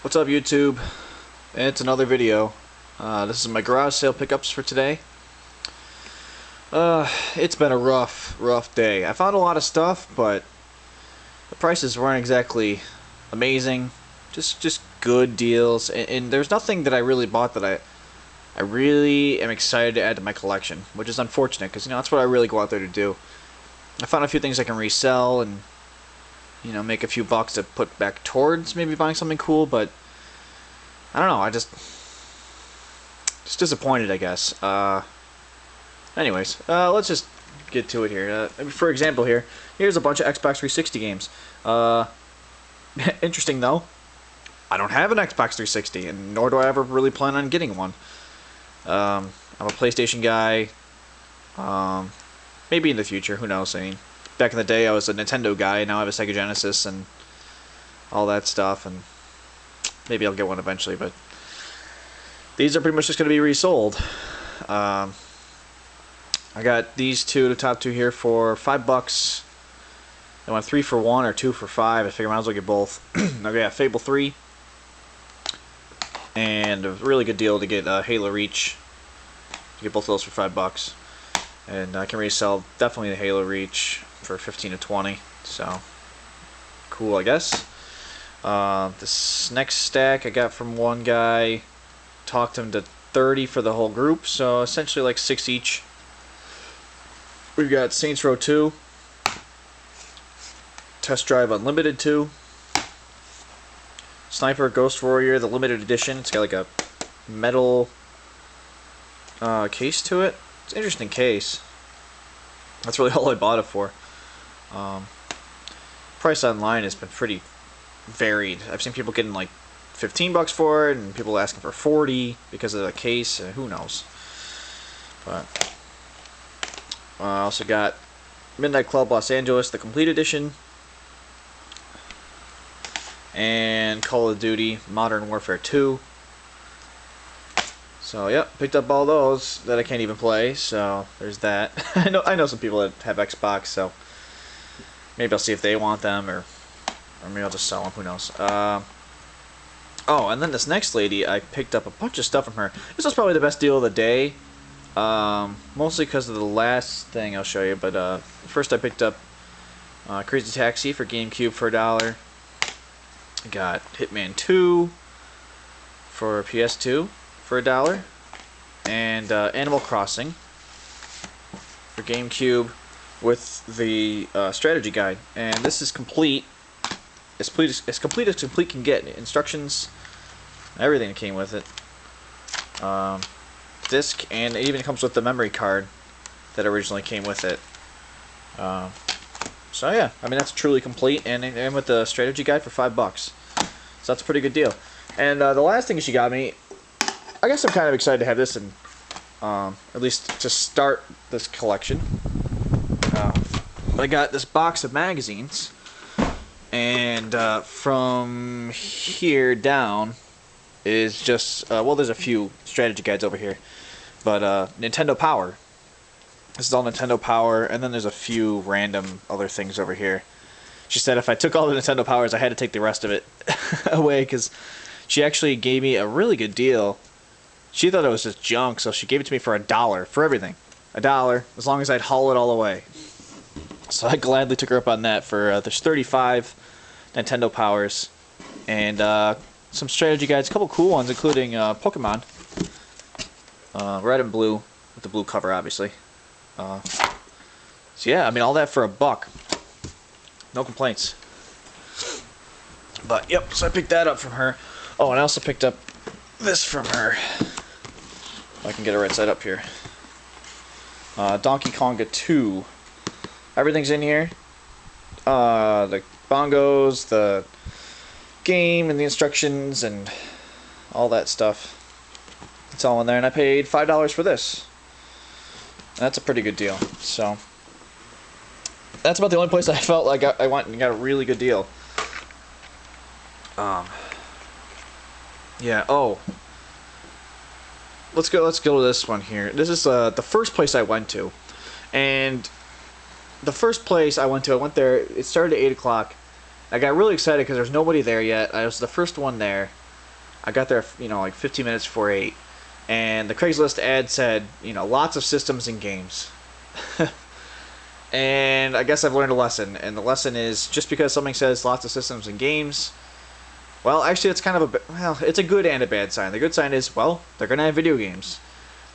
What's up, YouTube? It's another video. This is my garage sale pickups for today. It's been a rough day. I found a lot of stuff, but the prices weren't exactly amazing. Just good deals, and there's nothing that I really bought that I really am excited to add to my collection, which is unfortunate because that's what I really go out there to do. I found a few things I can resell and make a few bucks to put back towards maybe buying something cool, but I don't know, I just disappointed, I guess. Anyways, let's just get to it here. For example, here's a bunch of Xbox 360 games. Interesting though, I don't have an Xbox 360, and nor do I ever really plan on getting one. I'm a PlayStation guy. Maybe in the future, who knows? I mean, back in the day, I was a Nintendo guy. Now I have a Sega Genesis and all that stuff, and maybe I'll get one eventually. But these are pretty much just going to be resold. I got these two, the top two here, for $5. I went 3 for 1 or 2 for 5. I figure I might as well get both. I got Fable 3, and a really good deal to get Halo Reach. You get both of those for $5, and I can resell definitely the Halo Reach for 15 to 20. So cool, I guess. This next stack I got from one guy. Talked him to 30 for the whole group, so essentially like 6 each. We've got Saints Row 2, Test Drive Unlimited 2, Sniper Ghost Warrior, the limited edition. It's got like a metal case to it. It's an interesting case. That's really all I bought it for. Price online has been pretty varied. I've seen people getting like $15 for it, and people asking for 40 because of the case. Who knows? But I also got Midnight Club Los Angeles, the complete edition, and Call of Duty Modern Warfare 2. So yep, picked up all those that I can't even play. So there's that. I know some people that have Xbox, so maybe I'll see if they want them, or maybe I'll just sell them. Who knows? Oh, and then this next lady, I picked up a bunch of stuff from her. This was probably the best deal of the day. Mostly because of the last thing I'll show you, but first I picked up Crazy Taxi for GameCube for $1. I got Hitman 2 for PS2 for $1, and Animal Crossing for GameCube with the strategy guide. And this is complete. As complete as complete can get. Instructions, everything that came with it. Disc, and it even comes with the memory card that originally came with it. So yeah, I mean, that's truly complete, and with the strategy guide for $5. So that's a pretty good deal. And the last thing she got me, I guess I'm kind of excited to have this, and at least to start this collection. I got this box of magazines, and from here down is just well, there's a few strategy guides over here, but Nintendo Power. This is all Nintendo Power, and then there's a few random other things over here. She said if I took all the Nintendo Powers, I had to take the rest of it away, because she actually gave me a really good deal. She thought it was just junk, so she gave it to me for $1 for everything. $1, as long as I'd haul it all away. So I gladly took her up on that for there's 35 Nintendo Powers, and some strategy guides, a couple cool ones, including Pokemon, red and blue, with the blue cover, obviously. So yeah, I mean, all that for $1. No complaints. But yep, so I picked that up from her. Oh, and I also picked up this from her. If I can get it right side up here. Donkey Konga 2. Everything's in here. The bongos, the game, and the instructions, and all that stuff. It's all in there, and I paid $5 for this. And that's a pretty good deal. So that's about the only place I felt like I went and got a really good deal. Yeah. Oh, let's go to this one here. This is the first place I went to, and the first place I went there. It started at 8 o'clock. I got really excited because there's nobody there yet. I was the first one there, I got there, like 15 minutes before 8, and the Craigslist ad said, lots of systems and games. And I guess I've learned a lesson, and the lesson is just because something says lots of systems and games, well, actually, it's kind of it's a good and a bad sign. The good sign is, well, they're gonna have video games.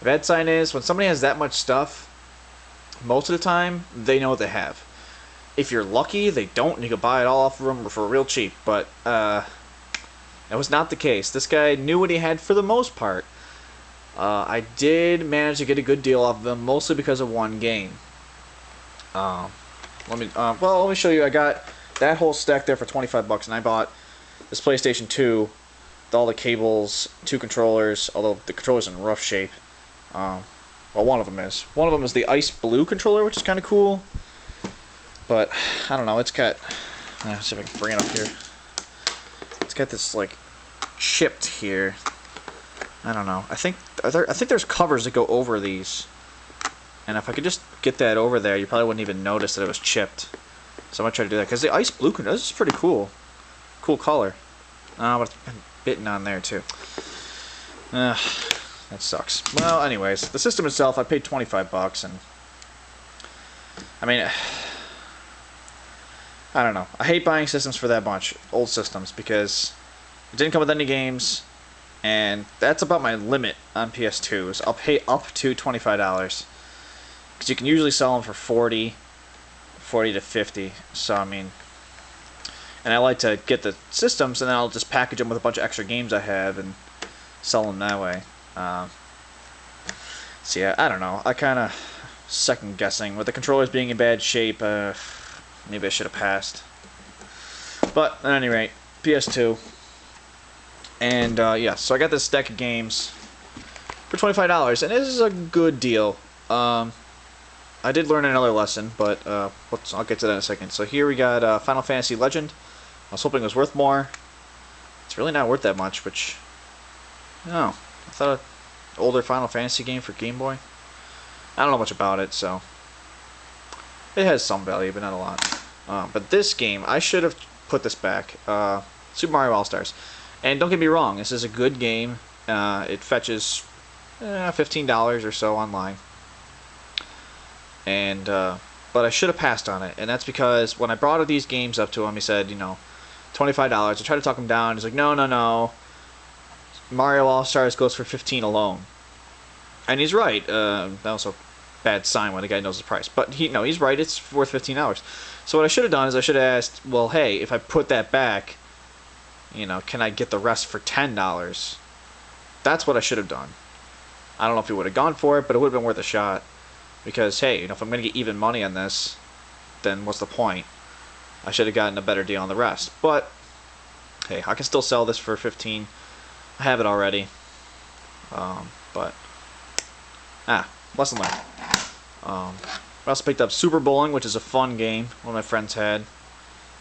The bad sign is when somebody has that much stuff, most of the time they know what they have. If you're lucky, they don't, and you can buy it all off of them for real cheap. But that was not the case. This guy knew what he had for the most part. I did manage to get a good deal off of them, mostly because of one game. Let me show you. I got that whole stack there for $25, and I bought this PlayStation 2 with all the cables, 2 controllers, although the controller's in rough shape. Well, one of them is. One of them is the ice blue controller, which is kind of cool. But I don't know. It's got. Let's see if I can bring it up here. It's got this like chipped here. I don't know. I think there's covers that go over these. And if I could just get that over there, you probably wouldn't even notice that it was chipped. So I'm going to try to do that. Because the ice blue, this is pretty cool. Cool color. But it's been bitten on there too. That sucks. Well, anyways, the system itself, I paid $25. And I mean, I don't know. I hate buying systems for that much. Old systems. Because it didn't come with any games. And that's about my limit on PS2s. I'll pay up to $25. Because you can usually sell them for 40 to 50. So, I mean, and I like to get the systems and then I'll just package them with a bunch of extra games I have and sell them that way. So, yeah, I don't know. I kind of second guessing. With the controllers being in bad shape, maybe I should have passed. But, at any rate, PS2. And, yeah, so I got this deck of games for $25. And this is a good deal. I did learn another lesson, but I'll get to that in a second. So here we got Final Fantasy Legend. I was hoping it was worth more. It's really not worth that much, which... No. I thought an older Final Fantasy game for Game Boy. I don't know much about it, so... It has some value, but not a lot. But this game, I should have put this back. Super Mario All-Stars. And don't get me wrong, this is a good game. It fetches $15 or so online. And but I should have passed on it, and that's because when I brought these games up to him, he said, $25. I tried to talk him down. He's like, no. Mario All-Stars goes for $15 alone, and he's right. That was a bad sign when the guy knows the price, but he's right. It's worth $15. So what I should have done is I should have asked, well, hey, if I put that back, can I get the rest for $10? That's what I should have done. I don't know if he would have gone for it, but it would have been worth a shot. Because, hey, if I'm going to get even money on this, then what's the point? I should have gotten a better deal on the rest. But, hey, I can still sell this for $15. I have it already. Lesson learned. I also picked up Super Bowling, which is a fun game one of my friends had.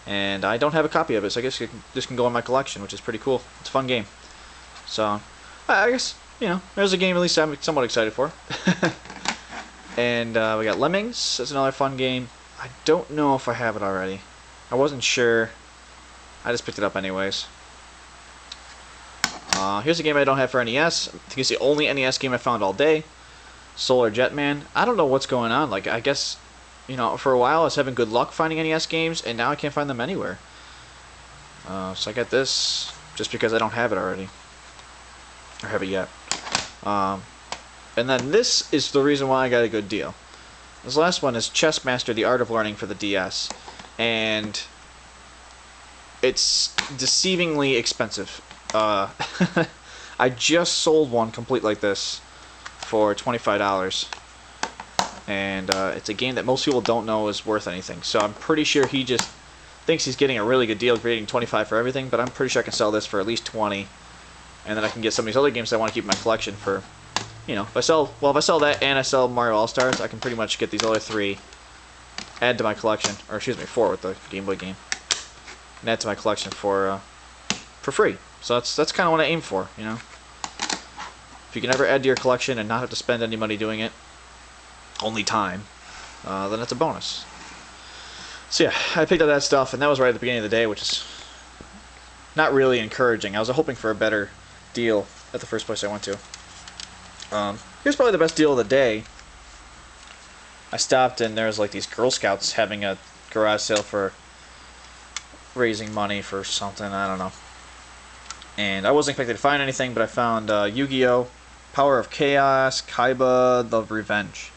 And I don't have a copy of it, so I guess this can go in my collection, which is pretty cool. It's a fun game. So, I guess, there's a game at least I'm somewhat excited for. And we got Lemmings. That's another fun game. I don't know if I have it already. I wasn't sure. I just picked it up anyways. Here's a game I don't have for NES. I think it's the only NES game I found all day. Solar Jetman. I don't know what's going on. Like, I guess, for a while I was having good luck finding NES games, and now I can't find them anywhere. So I got this just because I don't have it already. Or have it yet. And then this is the reason why I got a good deal. This last one is Chess Master: The Art of Learning for the DS. And it's deceivingly expensive. I just sold one complete like this for $25. And it's a game that most people don't know is worth anything. So I'm pretty sure he just thinks he's getting a really good deal creating $25 for everything. But I'm pretty sure I can sell this for at least $20. And then I can get some of these other games that I want to keep in my collection for... if I sell that and I sell Mario All-Stars, I can pretty much get these other 3, add to my collection, or excuse me, 4 with the Game Boy game, and add to my collection for free. So that's kind of what I aim for, If you can ever add to your collection and not have to spend any money doing it, only time, then it's a bonus. So yeah, I picked up that stuff, and that was right at the beginning of the day, which is not really encouraging. I was hoping for a better deal at the first place I went to. Here's probably the best deal of the day. I stopped and there's like these Girl Scouts having a garage sale for raising money for something, I don't know. And I wasn't expecting to find anything, but I found Yu-Gi-Oh! Power of Chaos, Kaiba, The Revenge.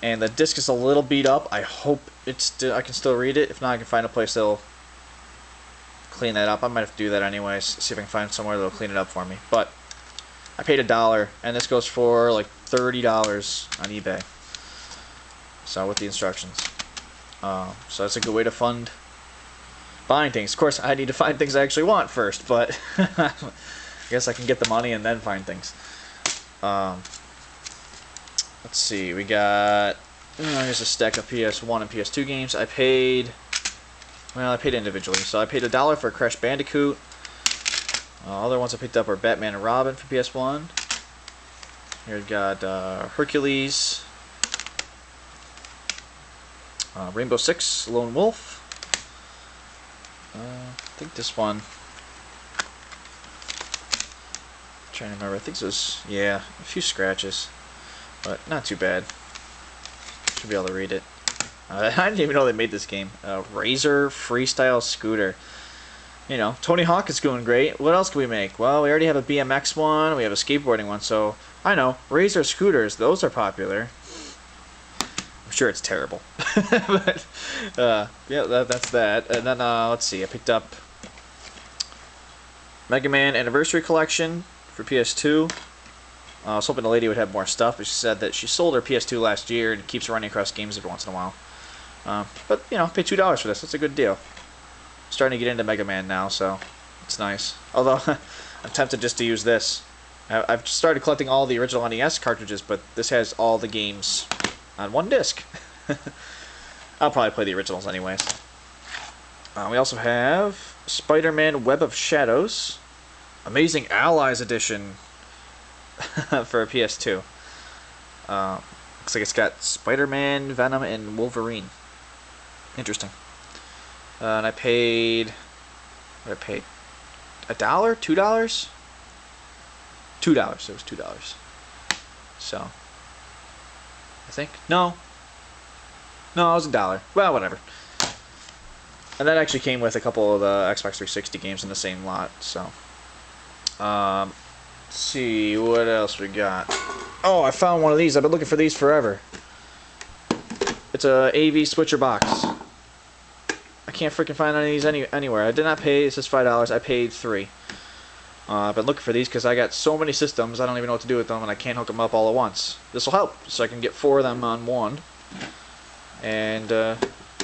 And the disc is a little beat up. I hope I can still read it. If not, I can find a place that'll clean that up. I might have to do that anyways. See if I can find somewhere that'll clean it up for me. But I paid $1, and this goes for like $30 on eBay. So with the instructions. So that's a good way to fund buying things. Of course, I need to find things I actually want first, but I guess I can get the money and then find things. Let's see, we got, here's a stack of PS1 and PS2 games. I paid individually. So I paid $1 for Crash Bandicoot. Other ones I picked up were Batman and Robin for PS1. Here we got Hercules, Rainbow Six, Lone Wolf. I think this one, I'm trying to remember, I think this was, yeah, a few scratches, but not too bad. Should be able to read it. I didn't even know they made this game. Razor Freestyle Scooter. You know, Tony Hawk is doing great. What else can we make? Well, we already have a BMX one, we have a skateboarding one, so I know, Razor scooters, those are popular. I'm sure it's terrible. But, yeah, that's that. And then, let's see, I picked up Mega Man Anniversary Collection for PS2. I was hoping the lady would have more stuff, but she said that she sold her PS2 last year and keeps running across games every once in a while. But, you know, pay $2 for this. That's a good deal. I'm starting to get into Mega Man now, so it's nice. Although, I'm tempted just to use this. I've started collecting all the original NES cartridges, but this has all the games on one disc. I'll probably play the originals anyways. We also have Spider-Man Web of Shadows, Amazing Allies Edition for a PS2. Looks like it's got Spider-Man, Venom, and Wolverine. Interesting. And I paid, what did I pay? $1? $2? $2. It was $2. So, I think. No, it was $1. Well, whatever. And that actually came with a couple of the Xbox 360 games in the same lot. So, let's see what else we got. Oh, I found one of these. I've been looking for these forever. It's a AV switcher box. I can't freaking find any of these anywhere. I did not pay. It says $5. I paid $3. I've been looking for these because I got so many systems. I don't even know what to do with them, and I can't hook them up all at once. This will help, so I can get 4 of them on one. And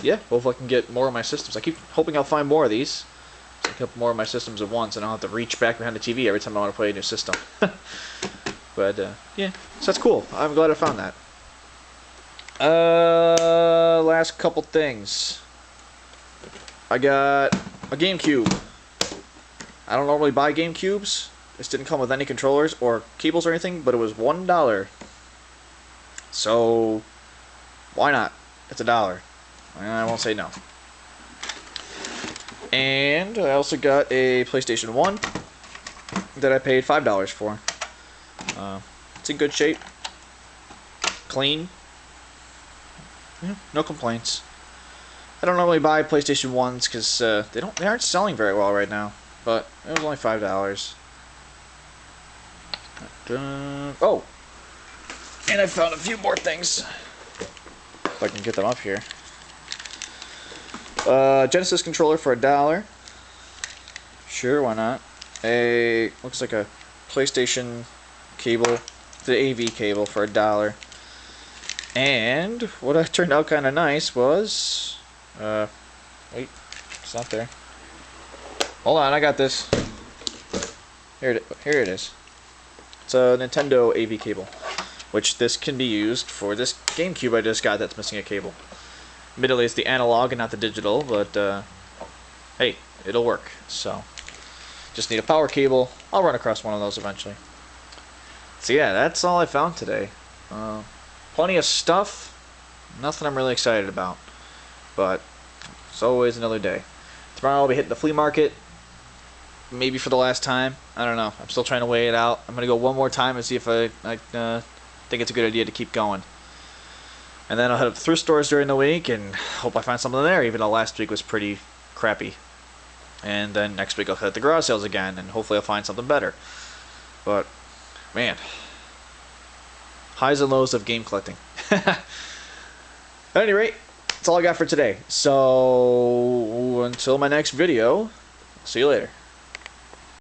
yeah, hopefully I can get more of my systems. I keep hoping I'll find more of these. So I can get more of my systems at once, and I don't have to reach back behind the TV every time I want to play a new system. But yeah, so that's cool. I'm glad I found that. Last couple things. I got a GameCube. I don't normally buy GameCubes. This didn't come with any controllers or cables or anything, but it was $1. So, why not? It's $1. I won't say no. And I also got a PlayStation 1 that I paid $5 for. It's in good shape. Clean. Yeah, no complaints. I don't normally buy PlayStation 1s because they aren't selling very well right now. But it was only $5. Oh! And I found a few more things. If I can get them up here. Genesis controller for $1. Sure, why not? Looks like a PlayStation cable, the AV cable for $1. And what turned out kind of nice was, wait, it's not there. Hold on, I got this. Here it is. It's a Nintendo AV cable, which this can be used for this GameCube I just got that's missing a cable. Admittedly, it's the analog and not the digital, but hey, it'll work. So, just need a power cable. I'll run across one of those eventually. So yeah, that's all I found today. Plenty of stuff. Nothing I'm really excited about, but it's always another day. Tomorrow I'll be hitting the flea market. maybe for the last time. I don't know. I'm still trying to weigh it out. I'm gonna go one more time and see if I think it's a good idea to keep going. And then I'll head up to thrift stores during the week and hope I find something there, even though last week was pretty crappy. And then next week I'll hit the garage sales again, and hopefully I'll find something better. But, man, highs and lows of game collecting. At any rate, that's all I got for today. So, until my next video, see you later.